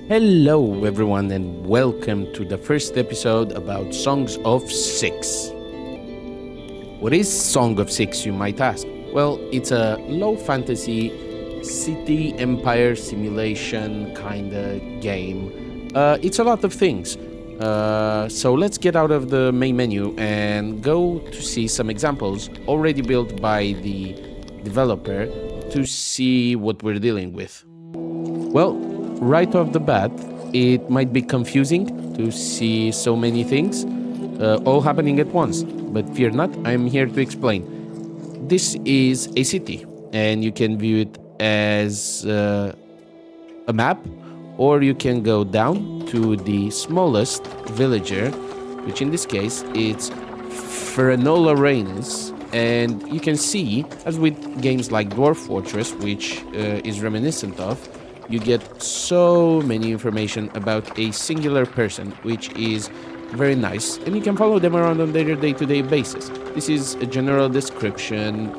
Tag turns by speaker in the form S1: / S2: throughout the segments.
S1: Hello, everyone, and welcome to the first episode about Songs of Syx. What is Song of Syx, you might ask? Well, it's a low fantasy city empire simulation kind of game. It's a lot of things. So let's get out of the main menu and go to see some examples already built by the developer to see what we're dealing with. Well, right off the bat, it might be confusing to see so many things all happening at once. But fear not, I'm here to explain. This is a city, and you can view it as a map, or you can go down to the smallest villager, which in this case it's Ferranola Reines. And you can see, as with games like Dwarf Fortress, which is reminiscent of, you get so many information about a singular person, which is very nice, and you can follow them around on their day-to-day basis. This is a general description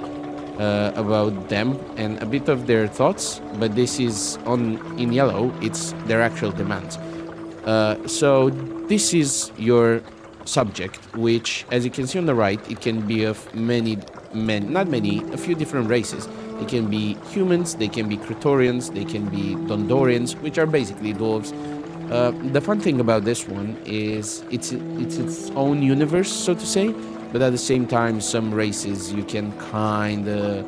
S1: about them and a bit of their thoughts, but this is in yellow. It's their actual demands. So this is your subject, which, as you can see on the right, it can be of a few different races. They can be humans, they can be Cretorians, they can be Dondorians, which are basically dwarves. The fun thing about this one is it's its own universe, so to say, but at the same time, some races you can kind of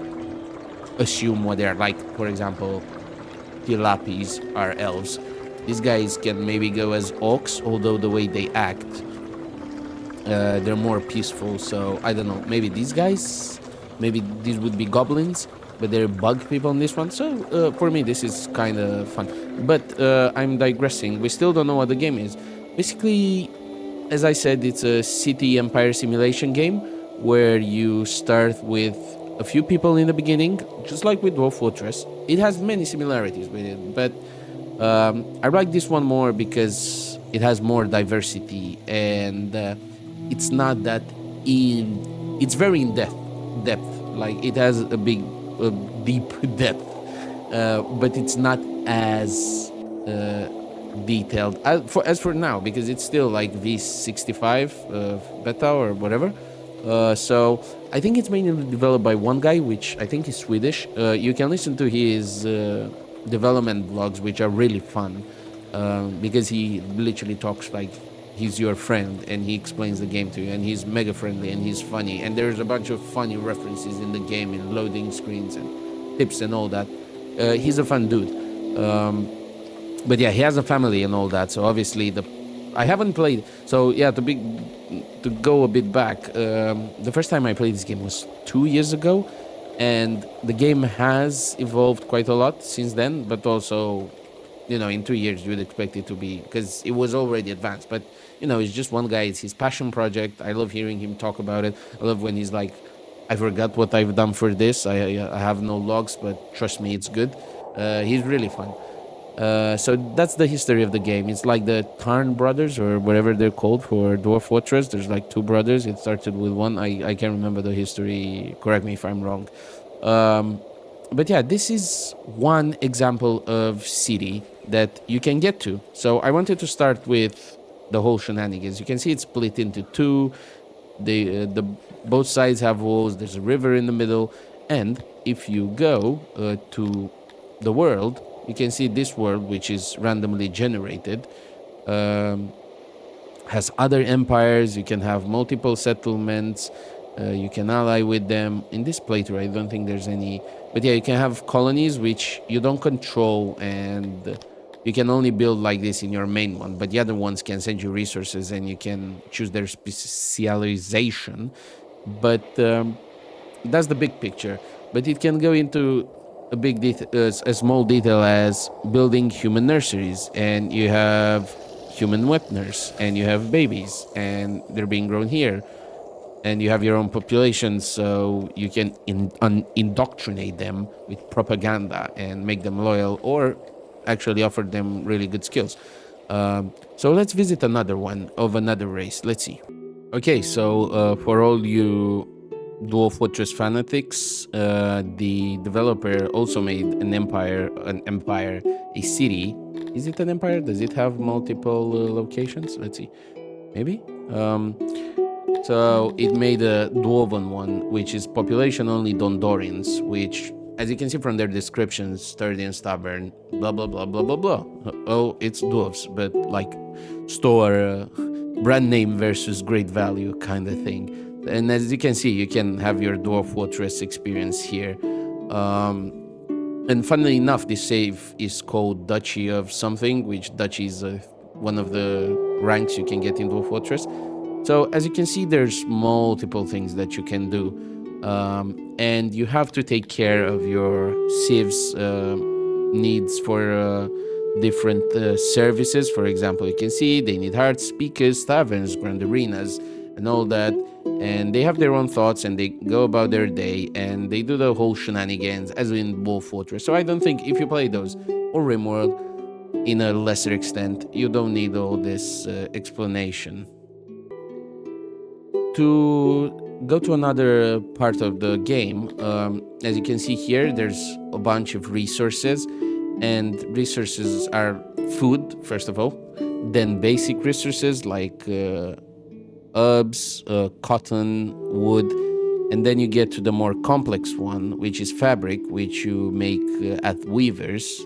S1: assume what they're like. For example, the Lapis are elves. These guys can maybe go as orcs, although the way they act, they're more peaceful. So I don't know, maybe these would be goblins, but they're bug people in this one. So for me, this is kind of fun. But I'm digressing. We still don't know what the game is. Basically, as I said, it's a city empire simulation game where you start with a few people in the beginning, just like with Dwarf Fortress. It has many similarities with it, but I like this one more because it has more diversity, and it's not that it's very in depth. Like, it has a deep depth, but it's not as detailed as for now, because it's still like V65 beta or whatever. So I think it's mainly developed by one guy, which I think is Swedish. You can listen to his development vlogs, which are really fun, because he literally talks like he's your friend, and he explains the game to you, and he's mega friendly, and he's funny, and there's a bunch of funny references in the game, in loading screens and tips and all that. He's a fun dude. But yeah, he has a family and all that, so obviously I haven't played. So yeah, to go a bit back, the first time I played this game was 2 years ago, and the game has evolved quite a lot since then. But also, in 2 years you would expect it to be, because it was already advanced. But it's just one guy. It's his passion project. I love hearing him talk about it. I love when he's like, I forgot what I've done for this. I have no logs, but trust me, it's good. He's really fun. So that's the history of the game. It's like the Tarn brothers, or whatever they're called for Dwarf Fortress. There's like two brothers. It started with one. I can't remember the history. Correct me if I'm wrong. But yeah, this is one example of city that you can get to. So I wanted to start with the whole shenanigans. You can see it's split into two. The both sides have walls. There's a river in the middle, and if you go to the world, you can see this world, which is randomly generated, has other empires. You can have multiple settlements. You can ally with them. In this playthrough, I don't think there's any. But yeah, you can have colonies, which you don't control, and you can only build like this in your main one. But the other ones can send you resources, and you can choose their specialization. But that's the big picture. But it can go into a small detail as building human nurseries, and you have human wet nurse, and you have babies, and they're being grown here, and you have your own population, so you can indoctrinate them with propaganda and make them loyal, or actually offer them really good skills. So let's visit another one of another race. Let's see. Okay, so for all you Dwarf Fortress fanatics, the developer also made an empire, a city Is it an empire? Does it have multiple locations? Let's see. Maybe. Um, so it made a dwarven one, which is population only Dondorians, which, as you can see from their descriptions, sturdy and stubborn, blah blah blah blah blah blah. Oh, it's dwarves, but like store brand name versus great value kind of thing. And as you can see, you can have your dwarf fortress experience here. And funnily enough, this save is called Duchy of something, which Duchy is one of the ranks you can get into a fortress. So as you can see, there's multiple things that you can do. And you have to take care of your civs needs for different services. For example, you can see they need hearts, speakers, taverns, grand arenas, and all that. And they have their own thoughts and they go about their day and they do the whole shenanigans as in Wolf Fortress. So I don't think if you play those or Rimworld in a lesser extent, you don't need all this explanation. To go to another part of the game, as you can see here, there's a bunch of resources, and resources are food, first of all, then basic resources like herbs, cotton, wood, and then you get to the more complex one, which is fabric, which you make at weavers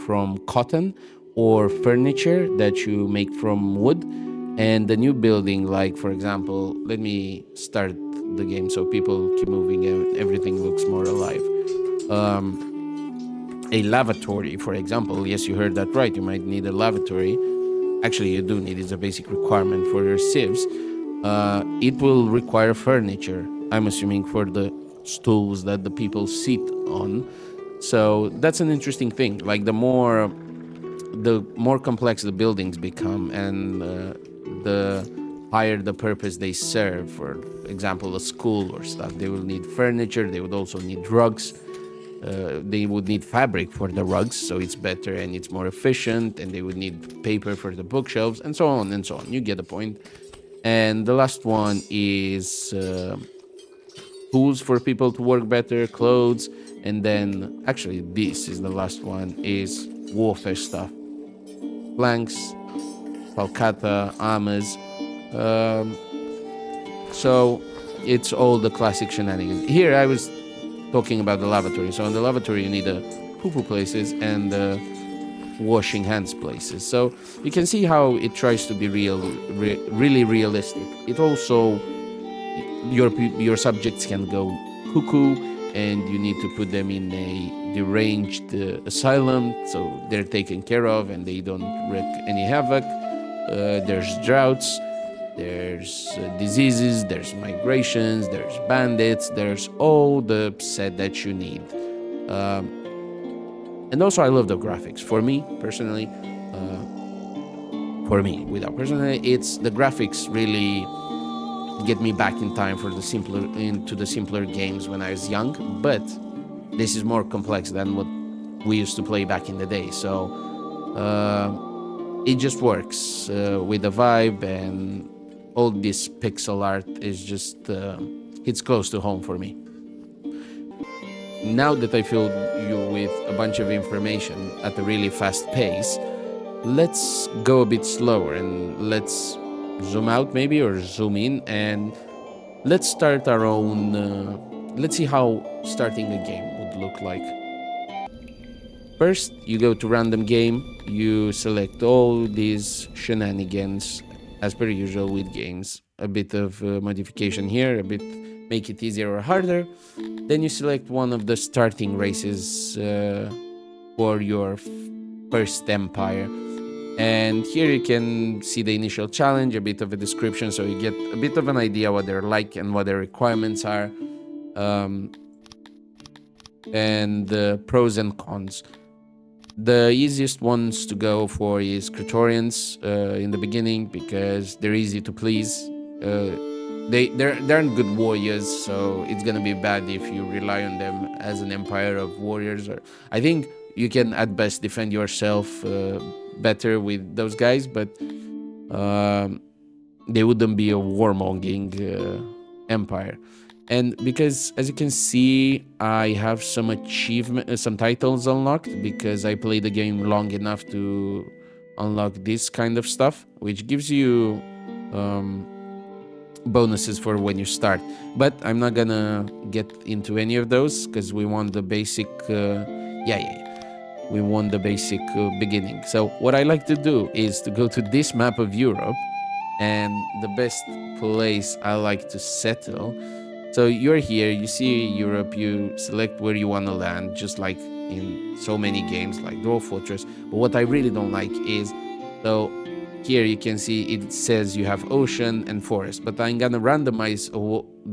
S1: from cotton, or furniture that you make from wood. And the new building, like for example, let me start the game so people keep moving and everything looks more alive. A lavatory, for example, yes, you heard that right, you might need a lavatory. Actually, you do need it, it's a basic requirement for your civs. It will require furniture, I'm assuming for the stools that the people sit on. So that's an interesting thing. Like the more complex the buildings become and the higher the purpose they serve, for example, a school or stuff, they will need furniture, they would also need rugs. They would need fabric for the rugs, so it's better and it's more efficient, and they would need paper for the bookshelves, and so on and so on. You get the point. And the last one is tools for people to work better, clothes, and then actually this is the last one, is warfare stuff. Planks, palcata, armors. So it's all the classic shenanigans. Here I was talking about the lavatory. So in the lavatory you need poo-poo places and washing hands places. So you can see how it tries to be really realistic. It also, your subjects can go cuckoo, and you need to put them in a deranged asylum, so they're taken care of and they don't wreak any havoc. There's droughts, there's diseases, there's migrations, there's bandits, there's all the set that you need. And also I love the graphics. For me, personally, it's the graphics really get me back in time for the simpler games when I was young, but this is more complex than what we used to play back in the day. So it just works with the vibe, and all this pixel art is just hits close to home for me. Now that I filled you with a bunch of information at a really fast pace, let's go a bit slower and let's zoom out maybe, or zoom in, and let's start our own, let's see how starting a game would look like. First, you go to random game, you select all these shenanigans as per usual with games. A bit of modification here, a bit make it easier or harder. Then you select one of the starting races for your first empire. And here you can see the initial challenge, a bit of a description, so you get a bit of an idea what they're like and what their requirements are, and the pros and cons. The easiest ones to go for is Praetorians in the beginning, because they're easy to please. They aren't good warriors, so it's gonna be bad if you rely on them as an empire of warriors. Or I think you can at best defend yourself better with those guys, but they wouldn't be a warmongering empire. And because, as you can see, I have some achievement, some titles unlocked because I played the game long enough to unlock this kind of stuff, which gives you um, bonuses for when you start. But I'm not gonna get into any of those because we want the basic. We want the basic beginning. So what I like to do is to go to this map of Europe, and the best place I like to settle. So you're here, you see Europe, you select where you want to land, just like in so many games like Dwarf Fortress. But what I really don't like is, so here you can see it says you have ocean and forest, but I'm gonna randomize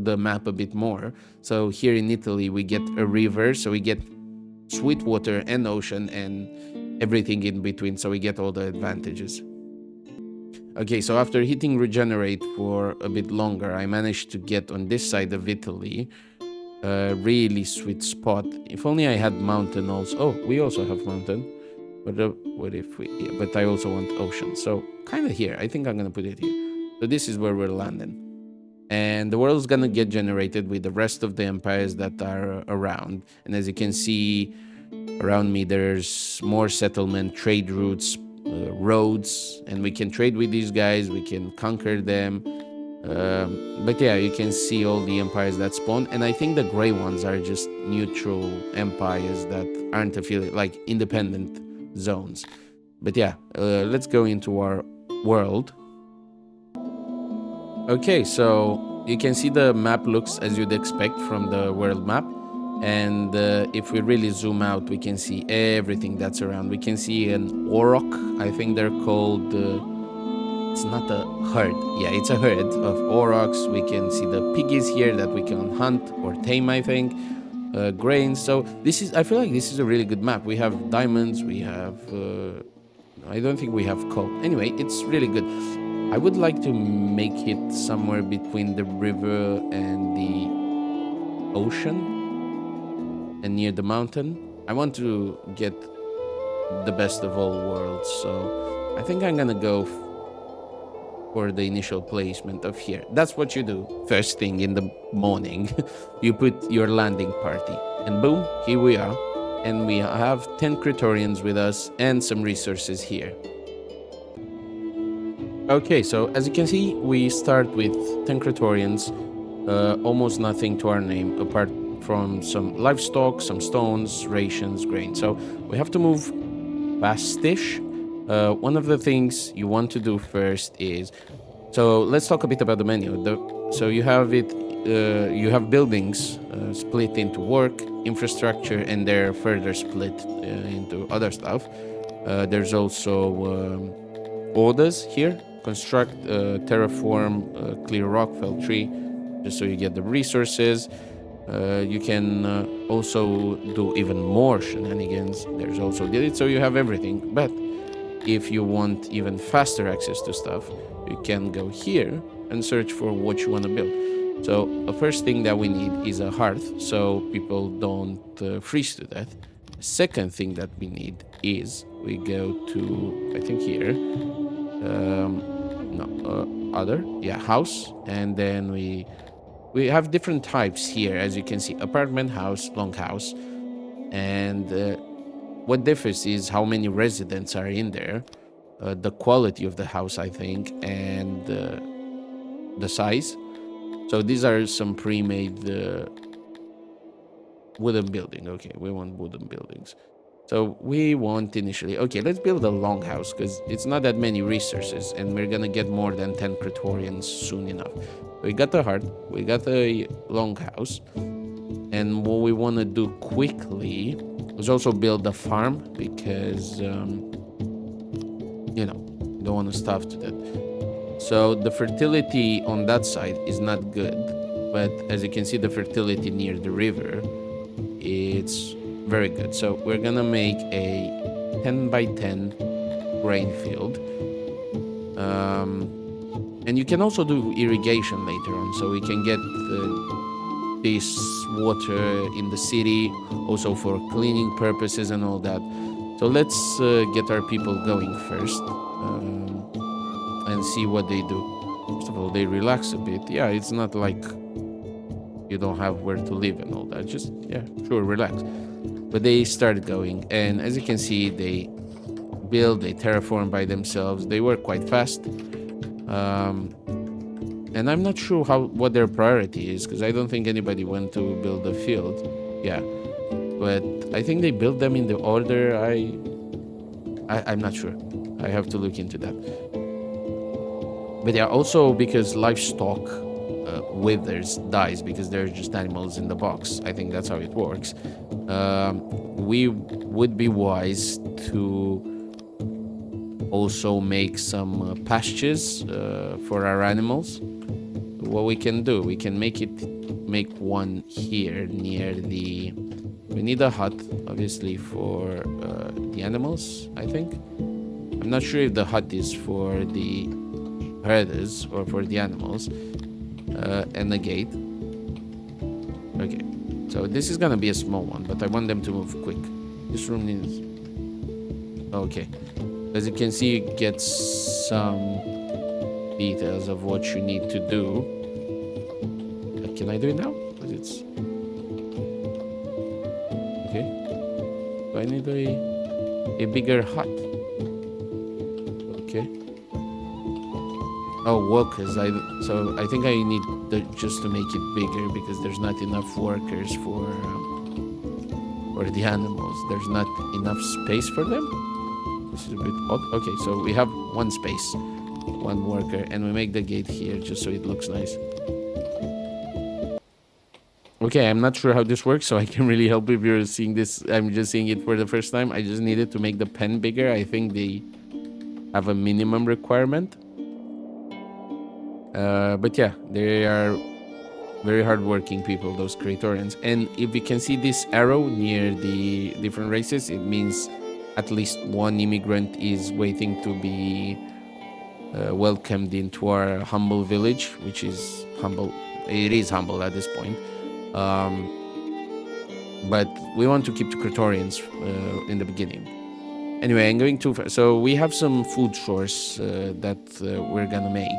S1: the map a bit more. So here in Italy we get a river, so we get sweet water and ocean and everything in between, so we get all the advantages. Okay, so after hitting regenerate for a bit longer, I managed to get on this side of Italy a really sweet spot. If only I had mountain also. Oh, we also have mountain. But what if we... Yeah, but I also want ocean. So kind of here. I think I'm going to put it here. So this is where we're landing. And the world's going to get generated with the rest of the empires that are around. And as you can see around me, there's more settlement, trade routes, roads, and we can trade with these guys, we can conquer them, but yeah, you can see all the empires that spawn, and I think the gray ones are just neutral empires that aren't affiliated, like independent zones. But yeah, let's go into our world. Okay, so you can see the map looks as you'd expect from the world map. And if we really zoom out, we can see everything that's around. We can see an auroch. I think they're called... it's not a herd. Yeah, it's a herd of aurochs. We can see the piggies here that we can hunt or tame, I think. Grains. So this is... I feel like this is a really good map. We have diamonds. We have... I don't think we have coal. Anyway, it's really good. I would like to make it somewhere between the river and the ocean. And near the mountain. I want to get the best of all worlds, so I think I'm gonna go for the initial placement of here. That's what you do first thing in the morning. You put your landing party, and boom, here we are. And we have 10 Praetorians with us and some resources here. Okay, so as you can see, we start with 10 Praetorians, almost nothing to our name apart from some livestock, some stones, rations, grain. So we have to move fastish. One of the things you want to do first is... So let's talk a bit about the menu. So you have it. You have buildings split into work, infrastructure, and they're further split into other stuff. There's also orders here. Construct, terraform, clear rock, fell tree, just so you get the resources. You can also do even more shenanigans. There's also delete, so you have everything. But if you want even faster access to stuff, you can go here and search for what you want to build. So the first thing that we need is a hearth, so people don't freeze to death. The second thing that we need is we go to, I think here, house, and then we have different types here, as you can see: apartment, house, longhouse. And what differs is how many residents are in there, the quality of the house, I think, and the size. So these are some pre-made wooden building. Okay, we want wooden buildings. So we want initially... Okay, let's build a longhouse because it's not that many resources, and we're gonna get more than 10 Praetorians soon enough. We got the heart, we got the longhouse, and what we want to do quickly is also build a farm because, you know, don't want to starve to death. So the fertility on that side is not good, but as you can see, the fertility near the river, it's very good. So we're gonna make a 10 by 10 grain field. And you can also do irrigation later on, so we can get this water in the city, also for cleaning purposes and all that. So let's get our people going first and see what they do. First of all, they relax a bit. Yeah, it's not like, you don't have where to live and all that. Just, yeah, sure, relax. But they started going, and as you can see, they build, they terraform by themselves. They work quite fast. Um, and I'm not sure what their priority is, because I don't think anybody went to build a field. Yeah, but I think they built them in the order I'm not sure. I have to look into that. But yeah, also because livestock withers, dies, because they're just animals in the box. I think that's how it works. We would be wise to also make some pastures for our animals. What we can do, we can make one here near the... We need a hut, obviously, for the animals, I think. I'm not sure if the hut is for the herders or for the animals. And a gate. Okay, so this is gonna be a small one, but I want them to move quick. This room needs... Okay, as you can see, you get some details of what you need to do. Can I do it now? Because it's... Okay. Do I need a bigger hut? Okay. Oh, workers. So I think I need just to make it bigger, because there's not enough workers for the animals. There's not enough space for them. This is a bit odd. Okay, so we have one space, one worker, and we make the gate here just so it looks nice. Okay, I'm not sure how this works, so I can really help if you're seeing this. I'm just seeing it for the first time. I just needed to make the pen bigger. I think they have a minimum requirement. But yeah, they are very hardworking people, those Praetorians. And if you can see this arrow near the different races, it means at least one immigrant is waiting to be welcomed into our humble village, which is humble. It is humble at this point. But we want to keep the Praetorians in the beginning. Anyway, I'm going too far. So we have some food source that we're gonna make.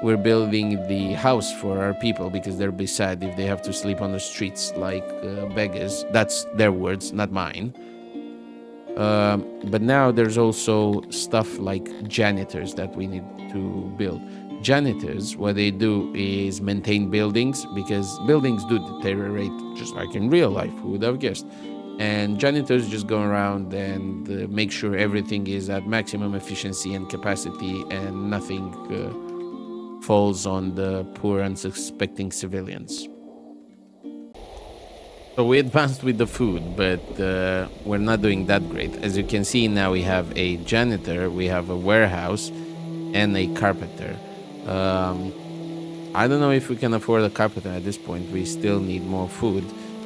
S1: We're building the house for our people, because they'll be sad if they have to sleep on the streets like beggars. That's their words, not mine. But now there's also stuff like janitors that we need to build. Janitors, what they do is maintain buildings, because buildings do deteriorate just like in real life. Who would have guessed? And janitors just go around and make sure everything is at maximum efficiency and capacity, and nothing falls on the poor, unsuspecting civilians. So we advanced with the food, but we're not doing that great. As you can see, now we have a janitor, we have a warehouse, and a carpenter. I don't know if we can afford a carpenter at this point. We still need more food,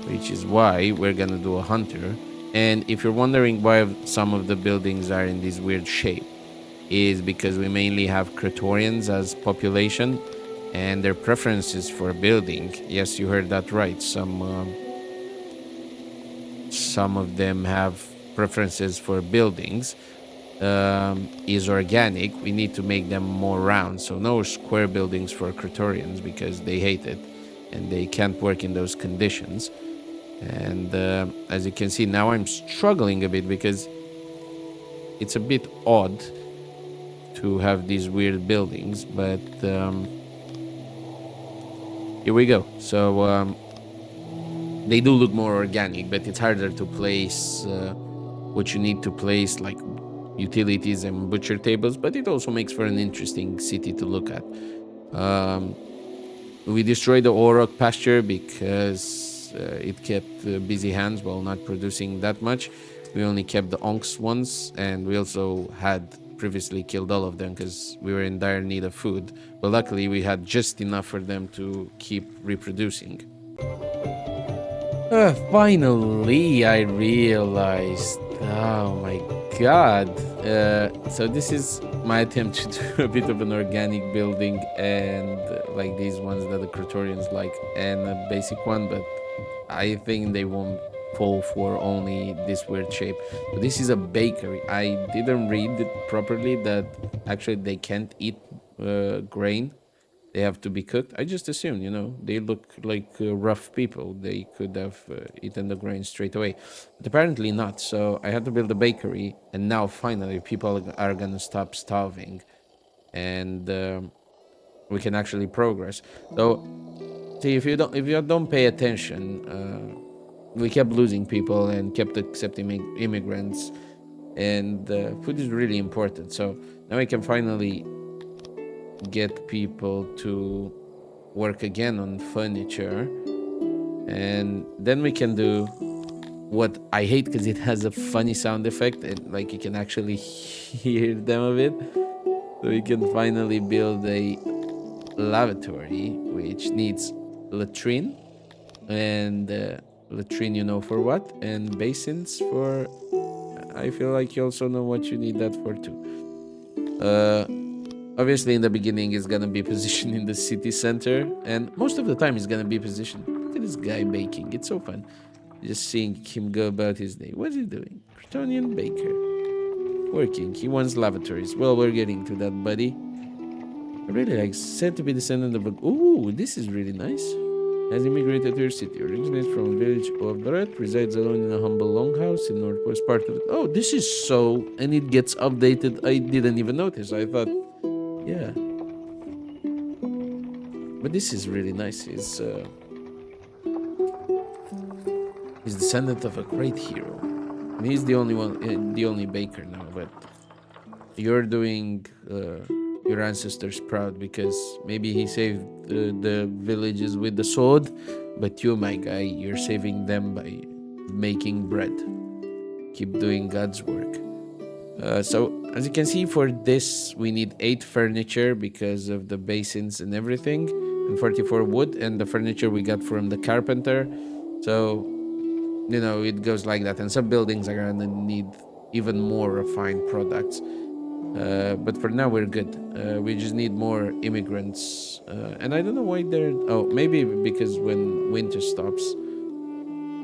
S1: which is why we're gonna do a hunter. And if you're wondering why some of the buildings are in this weird shape, is because we mainly have Praetorians as population, and their preferences for building. Yes, you heard that right. Some of them have preferences for buildings. Is organic. We need to make them more round, so no square buildings for Praetorians, because they hate it and they can't work in those conditions. And as you can see, now I'm struggling a bit, because it's a bit odd to have these weird buildings, but here we go. So they do look more organic, but it's harder to place what you need to place, like utilities and butcher tables, but it also makes for an interesting city to look at. We destroyed the Orok pasture because it kept busy hands while not producing that much. We only kept the Onks ones, and we also had previously killed all of them because we were in dire need of food. But luckily we had just enough for them to keep reproducing. Finally, I realized. Oh my god. So this is my attempt to do a bit of an organic building, and like these ones that the Praetorians like, and a basic one, but I think they won't fall for only this weird shape. So this is a bakery. I didn't read it properly that actually they can't eat grain. they have to be cooked. I just assumed, they look like rough people. They could have eaten the grain straight away. But apparently not. So I had to build a bakery, and now finally people are going to stop starving, and we can actually progress. So, see, if you don't pay attention, we kept losing people and kept accepting immigrants, and food is really important. So now we can finally get people to work again on furniture, and then we can do what I hate because it has a funny sound effect, and like you can actually hear them of it. So we can finally build a lavatory, which needs latrine, and latrine, for what, and basins for. I feel like you also know what you need that for too. Obviously, in the beginning, it's gonna be positioned in the city center, and most of the time, it's gonna be positioned. Look at this guy baking; it's so fun. Just seeing him go about his day. What's he doing? Kryptonian baker, working. He wants lavatories. Well, we're getting to that, buddy. I really like said to be descendant of a. Ooh, this is really nice. Has immigrated to your city. Originates from a village of Bharat. Resides alone in a humble longhouse in northwest part of it. Oh, this is so. And it gets updated. I didn't even notice. I thought, yeah. But this is really nice. He's descendant of a great hero. And he's the only one, the only baker now. But you're doing your ancestors proud because maybe he saved the villages with the sword, but you, my guy, you're saving them by making bread. Keep doing God's work. So as you can see, for this we need 8 furniture because of the basins and everything, and 44 wood, and the furniture we got from the carpenter. So it goes like that, and some buildings are gonna need even more refined products. But for now we're good. We just need more immigrants, and I don't know why they're. Oh, maybe because when winter stops.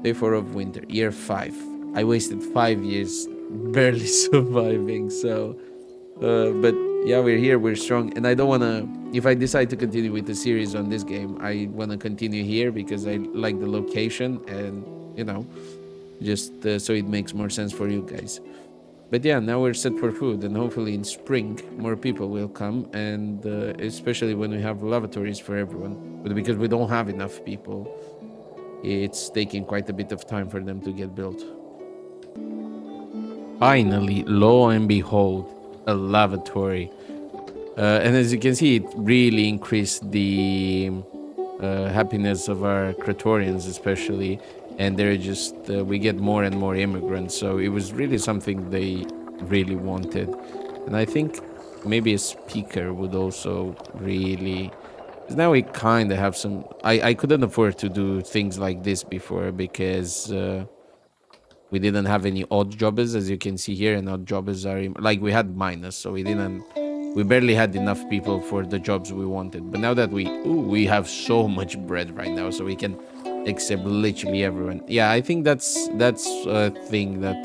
S1: Day 4 of winter, year 5. I wasted 5 years barely surviving. So, but yeah, we're here. We're strong, and I don't wanna. If I decide to continue with the series on this game, I wanna continue here because I like the location, and just so it makes more sense for you guys. But yeah, now we're set for food, and hopefully in spring more people will come, and especially when we have lavatories for everyone. But because we don't have enough people, it's taking quite a bit of time for them to get built. Finally, lo and behold, a lavatory. And as you can see, it really increased the happiness of our Praetorians, especially. And they're just, we get more and more immigrants. So it was really something they really wanted. And I think maybe a speaker would also really. Because now we kind of have some. I couldn't afford to do things like this before because we didn't have any odd jobbers, as you can see here, and odd jobbers are like we had minus, so we barely had enough people for the jobs we wanted. But now that we have so much bread right now, so we can accept literally everyone. Yeah, I think that's a thing that.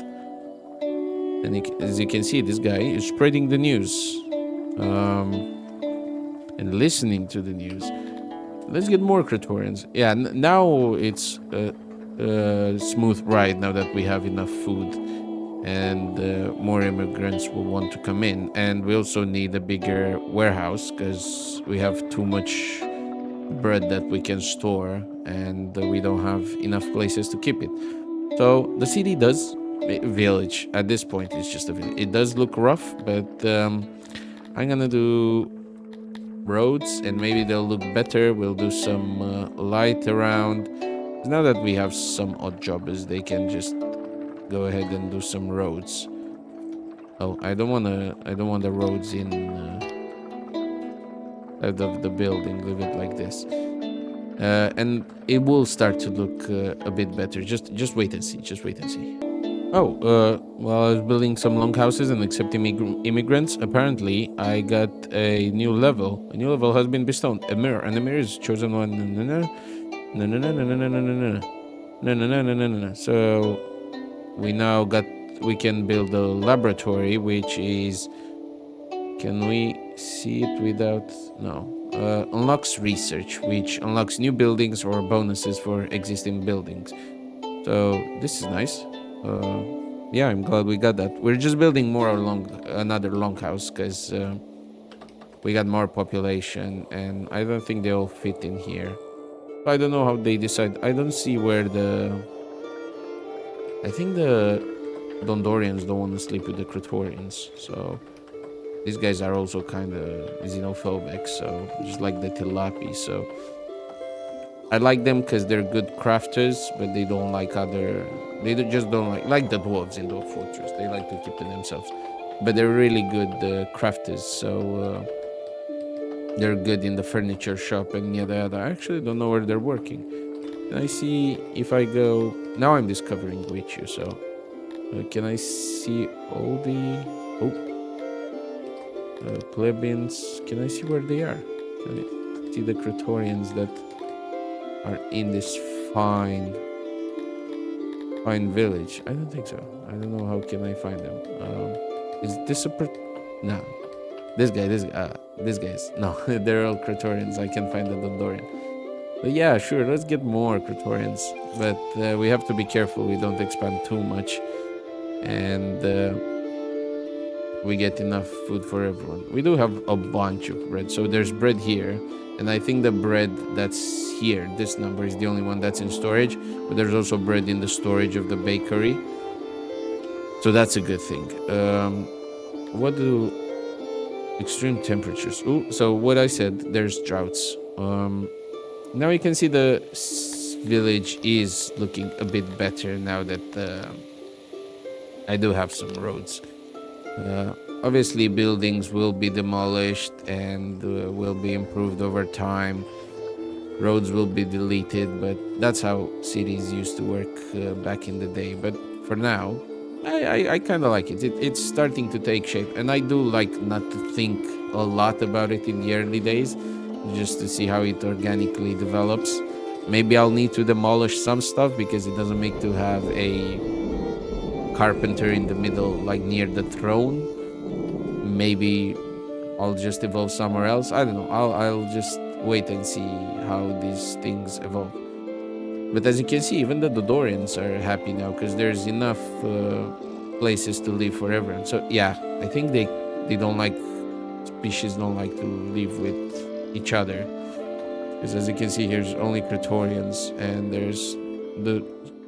S1: And as you can see, this guy is spreading the news, and listening to the news. Let's get more Praetorians. Yeah, now it's a smooth ride now that we have enough food, and more immigrants will want to come in. And we also need a bigger warehouse because we have too much bread that we can store, and we don't have enough places to keep it. So the city does, village at this point, it's just a village. It does look rough, but I'm gonna do roads, and maybe they'll look better. We'll do some light around. Now that we have some odd jobbers, they can just go ahead and do some roads. Oh, I don't want the roads in out of the building. Leave it like this, and it will start to look a bit better. Just wait and see. Just wait and see. Oh, while I was building some longhouses and accepting immigrants, apparently I got a new level. A new level has been bestowed. A mirror, and the mirror is chosen one. No. So we can build a laboratory, which is. Can we see it without? No. unlocks research, which unlocks new buildings or bonuses for existing buildings. So this is nice. Yeah, I'm glad we got that. We're just building more along another longhouse because we got more population, and I don't think they all fit in here. I don't know how they decide. I don't see where the. I think the Dondorians don't want to sleep with the Praetorians, so these guys are also kind of xenophobic. So just like the Tilapi, so I like them because they're good crafters, but they don't like other. Just don't like the dwarves in the fortress. They like to keep to themselves, but they're really good crafters. So they're good in the furniture shop and yada yada. I actually don't know where they're working. Can I see if I go now? I'm discovering Guichu, so can I see all the plebeians? Can I see where they are? Can I see the Praetorians that are in this fine village? I don't think so. I don't know how can I find them. Is this a no? This guys. No, they're all Praetorians. I can find the Dondorian. But yeah, sure. Let's get more Praetorians, but we have to be careful. We don't expand too much, and we get enough food for everyone. We do have a bunch of bread. So there's bread here, and I think the bread that's here, this number is the only one that's in storage, but there's also bread in the storage of the bakery. So that's a good thing. What do extreme temperatures? Ooh, so what I said, there's droughts. Now you can see the village is looking a bit better now that I do have some roads. Obviously, buildings will be demolished and will be improved over time. Roads will be deleted, but that's how cities used to work back in the day. But for now, I kind of like it. It's starting to take shape, and I do like not to think a lot about it in the early days, just to see how it organically develops. Maybe I'll need to demolish some stuff because it doesn't make to have a carpenter in the middle, like near the throne. Maybe I'll just evolve somewhere else. I don't know. I'll just wait and see how these things evolve. But as you can see, even the Dodorians are happy now because there's enough places to live for everyone. So yeah, I think they don't like species don't like to live with each other. Because as you can see, here's only Praetorians, and there's the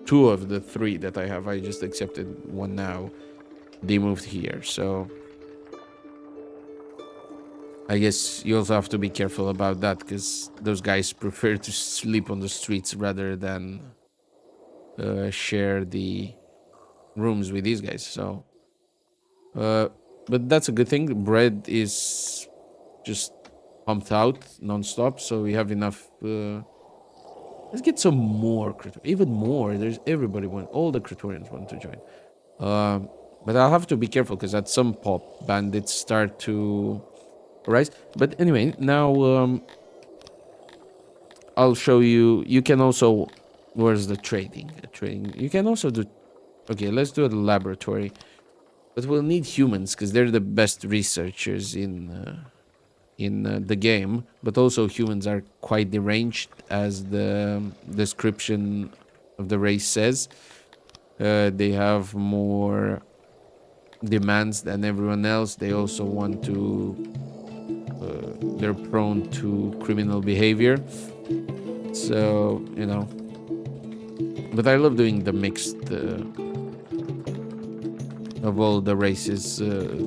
S1: two of the three that I have. I just accepted one now. They moved here, so I guess you also have to be careful about that because those guys prefer to sleep on the streets rather than share the rooms with these guys. So, but that's a good thing. Bread is just pumped out non-stop, so we have enough. Let's get some more, even more. There's everybody want. All the Praetorians want to join. But I'll have to be careful because at some pop bandits start to rise. But anyway, now I'll show you. You can also. Where's the trading? Trading. You can also do. Okay, let's do a laboratory. But we'll need humans because they're the best researchers in the game. But also humans are quite deranged, as the description of the race says. They have more demands than everyone else. They also want to. They're prone to criminal behavior. So you know. But I love doing the mixed. Of all the races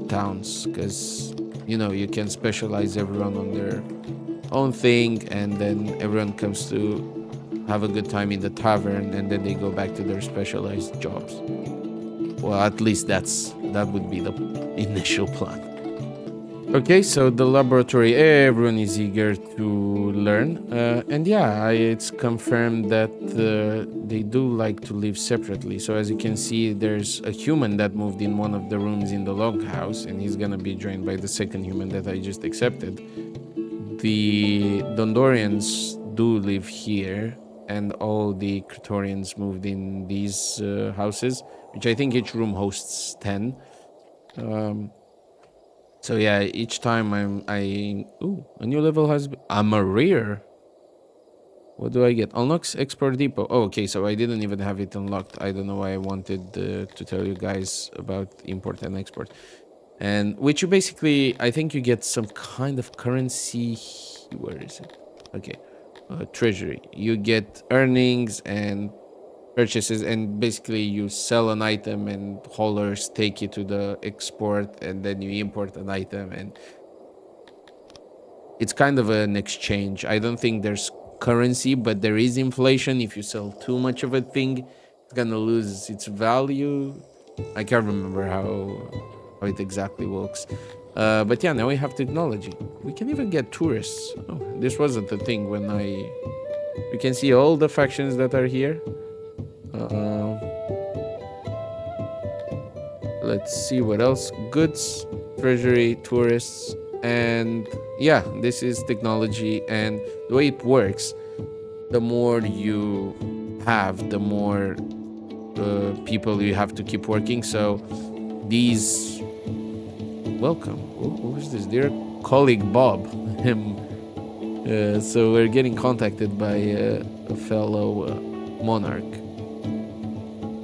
S1: towns, because you know you can specialize everyone on their own thing, and then everyone comes to have a good time in the tavern, and then they go back to their specialized jobs. Well, at least that would be the initial plan. Okay, so the laboratory, everyone is eager to learn, and yeah, it's confirmed that they do like to live separately. So as you can see, there's a human that moved in one of the rooms in the log house, and he's gonna be joined by the second human that I just accepted. The Dondorians do live here, and all the Praetorians moved in these houses, which I think each room hosts 10. So yeah, each time ooh, a new level I'm a rare. What do I get? Unlocks export depot. Oh, okay, so I didn't even have it unlocked. I don't know why I wanted to tell you guys about import and export. And which you basically, I think you get some kind of currency. Where is it? Okay, treasury. You get earnings and purchases, and basically you sell an item, and haulers take it to the export, and then you import an item, and it's kind of an exchange. I don't think there's currency, but there is inflation. If you sell too much of a thing, it's gonna lose its value. I can't remember how it exactly works. But yeah, now we have technology. We can even get tourists. Oh, this wasn't the thing when I. You can see all the factions that are here. Uh, let's see what else. Goods, treasury, tourists, and yeah, this is technology. And the way it works, the more you have, the more people you have to keep working. So these welcome. Who is this? Dear colleague Bob. So we're getting contacted by a fellow monarch.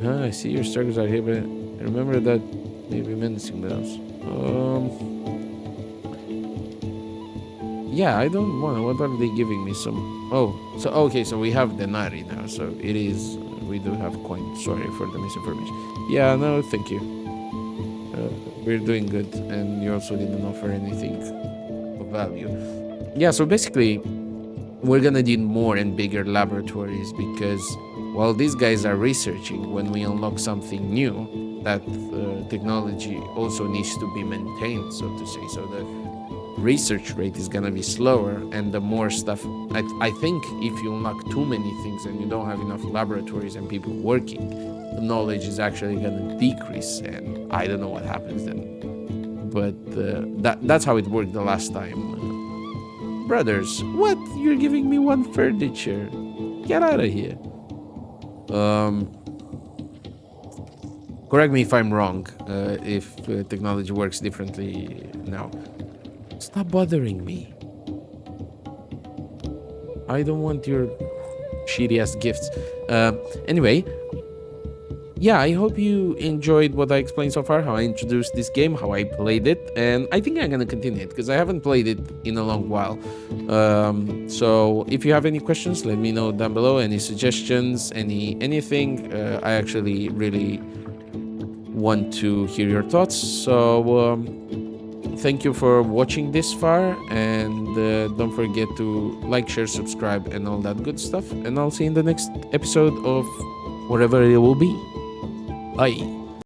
S1: I see your struggles are here, but remember that maybe menacing bells. Yeah, I don't want. What are they giving me? Some. Oh, so okay, so we have denari now. So it is. We do have coin. Sorry for the misinformation. Yeah, no, thank you. We're doing good, and you also didn't offer anything of value. Yeah, so basically, we're gonna need more and bigger laboratories because while these guys are researching, when we unlock something new, that technology also needs to be maintained, so to say. So the research rate is gonna be slower, and the more stuff. I think if you unlock too many things and you don't have enough laboratories and people working, the knowledge is actually gonna decrease, and I don't know what happens then. But that's how it worked the last time. Brothers, what? You're giving me one furniture? Get out of here. Correct me if I'm wrong. If technology works differently now. Stop bothering me. I don't want your shitty ass gifts. Anyway, yeah, I hope you enjoyed what I explained so far, how I introduced this game, how I played it, and I think I'm gonna continue it because I haven't played it in a long while. So if you have any questions, let me know down below. Any suggestions, anything. I actually really want to hear your thoughts. So thank you for watching this far, and don't forget to like, share, subscribe, and all that good stuff. And I'll see you in the next episode of whatever it will be. Bye.